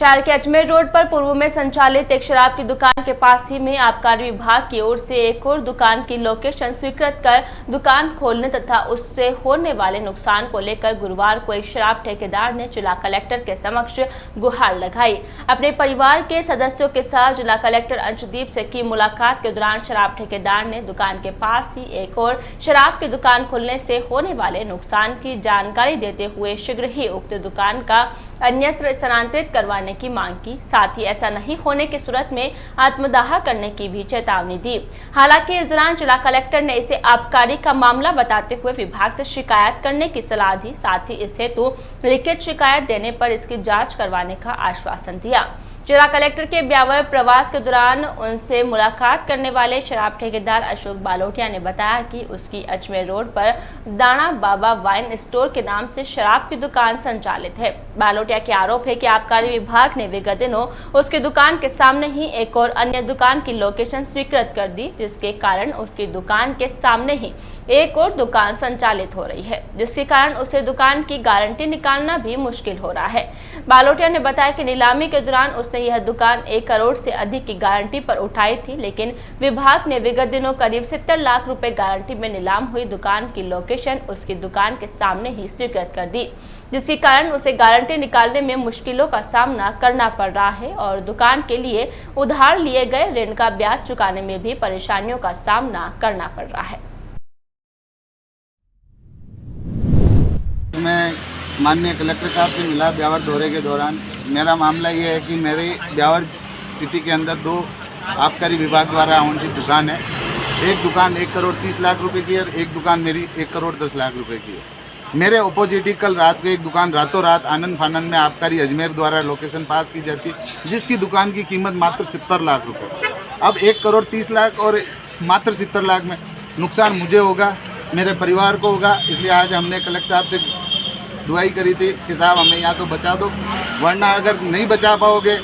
शहर के अजमेर रोड पर पूर्व में संचालित एक शराब की दुकान के पास ही में आबकारी विभाग की ओर से एक और दुकान की लोकेशन स्वीकृत कर दुकान खोलने तथा उससे होने वाले नुकसान को लेकर गुरुवार को एक शराब ठेकेदार ने जिला कलेक्टर के समक्ष गुहार लगाई। अपने परिवार के सदस्यों के साथ जिला कलेक्टर अंशदीप से की मुलाकात के दौरान शराब ठेकेदार ने दुकान के पास ही एक और शराब की दुकान खोलने से होने वाले नुकसान की जानकारी देते हुए शीघ्र ही उक्त दुकान का अन्यत्र स्थानांतरित करवाने की मांग की। साथ ही ऐसा नहीं होने की सूरत में आत्मदाह करने की भी चेतावनी दी। हालांकि इस दौरान जिला कलेक्टर ने इसे आबकारी का मामला बताते हुए विभाग से शिकायत करने की सलाह दी। साथ ही इस हेतु लिखित शिकायत देने पर इसकी जांच करवाने का आश्वासन दिया। जिला कलेक्टर के ब्यावर प्रवास के दौरान उनसे मुलाकात करने वाले शराब ठेकेदार अशोक बालोटिया ने बताया कि उसकी अजमेर रोड पर दाना बाबा वाइन स्टोर के नाम से शराब की दुकान संचालित है। बालोटिया के आरोप है कि आबकारी विभाग ने विगत दिनों उसकी दुकान के सामने ही एक और अन्य दुकान की लोकेशन स्वीकृत कर दी, जिसके कारण उसकी दुकान के सामने ही एक और दुकान संचालित हो रही है, जिसके कारण उसे दुकान की गारंटी निकालना भी मुश्किल हो रहा है। बालोटिया ने बताया कि नीलामी के दौरान उसने यह दुकान 1 करोड़ से अधिक की गारंटी पर उठाई थी, लेकिन विभाग ने विगत दिनों करीब 70 लाख रुपए गारंटी में नीलाम हुई दुकान की लोकेशन उसकी दुकान के सामने ही स्वीकृत कर दी, जिसके कारण उसे गारंटी निकालने में मुश्किलों का सामना करना पड़ रहा है और दुकान के लिए उधार लिए गए ऋण का ब्याज चुकाने में भी परेशानियों का सामना करना पड़ रहा है। मैं माननीय कलेक्टर साहब से मिला ब्यावर दौरे के दौरान। मेरा मामला ये है कि मेरे ब्यावर सिटी के अंदर 2 आबकारी विभाग द्वारा आवंटित दुकान है। एक दुकान 1 करोड़ 30 लाख रुपए की है और एक दुकान मेरी 1 करोड़ 10 लाख रुपए की है। मेरे अपोजिट ही कल रात को एक दुकान रातों रात आनंद फानंद में आबकारी अजमेर द्वारा लोकेशन पास की जाती है, जिसकी दुकान की कीमत मात्र 70 लाख रुपए। अब 1 करोड़ 30 लाख और मात्र 70 लाख में नुकसान मुझे होगा, मेरे परिवार को होगा। इसलिए आज हमने कलेक्टर साहब से दुआई करी थी कि साहब हमें यहाँ तो बचा दो, वरना अगर नहीं बचा पाओगे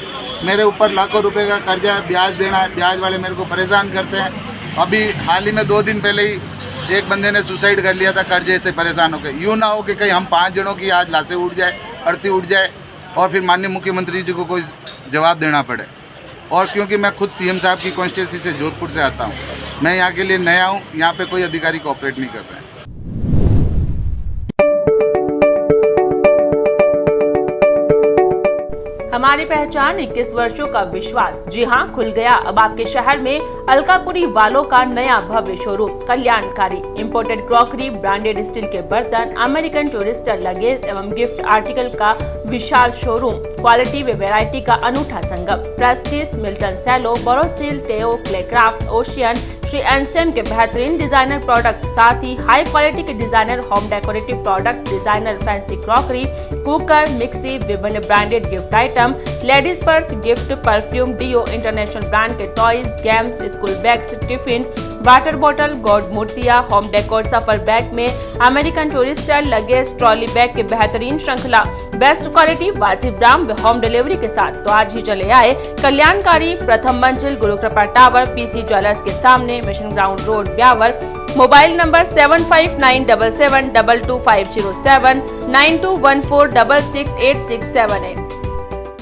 मेरे ऊपर लाखों रुपए का कर्जा है, ब्याज देना है, ब्याज वाले मेरे को परेशान करते हैं। अभी हाल ही में 2 दिन पहले ही एक बंदे ने सुसाइड कर लिया था कर्जे से परेशान होकर। यूँ ना हो कि कहीं हम 5 जनों की आज लाशें उड़ जाए, अर्थी उड़ जाए और फिर माननीय मुख्यमंत्री जी को कोई जवाब देना पड़े। और क्योंकि मैं खुद सीएम साहब की कॉन्स्टिट्यूंसी से जोधपुर से आता हूँ, मैं यहाँ के लिए नया हूँ, यहाँ पे कोई अधिकारी कोऑपरेट नहीं कर रहा है। हमारी पहचान 21 वर्षों का विश्वास। जी हां, खुल गया अब आपके शहर में अलकापुरी वालों का नया भव्य शोरूम। कल्याणकारी इंपोर्टेड क्रॉकरी, ब्रांडेड स्टील के बर्तन, अमेरिकन टूरिस्टर लगेज एवं गिफ्ट आर्टिकल का विशाल शोरूम। क्वालिटी व वैरायटी का अनूठा संगम। प्रेस्टीज, मिल्टन सेलो, बोरोसिल, टेओ, क्लेक्राफ्ट, ओशियन, श्री एनसेम के बेहतरीन डिजाइनर प्रोडक्ट, साथ ही हाई क्वालिटी के designer home decorative product, designer fancy crockery, cooker, mixie, विभिन्न branded gift item, ladies purse, gift, perfume, deo, international brand के toys, games, school bags, tiffin, water bottle, god मूर्तियां, home decor, सफर bag में American Tourister, luggage, trolley bag के बेहतरीन श्रृंखला, best quality, वाजिब दाम व होम डिलीवरी के साथ। तो आज ही चले आए कल्याणकारी, प्रथम मंजिल, गुरु कृपा टावर, पीसी ज्वेलर्स के सामने, mission ground road, Beawar. Mobile number 7597722507, 9214668678।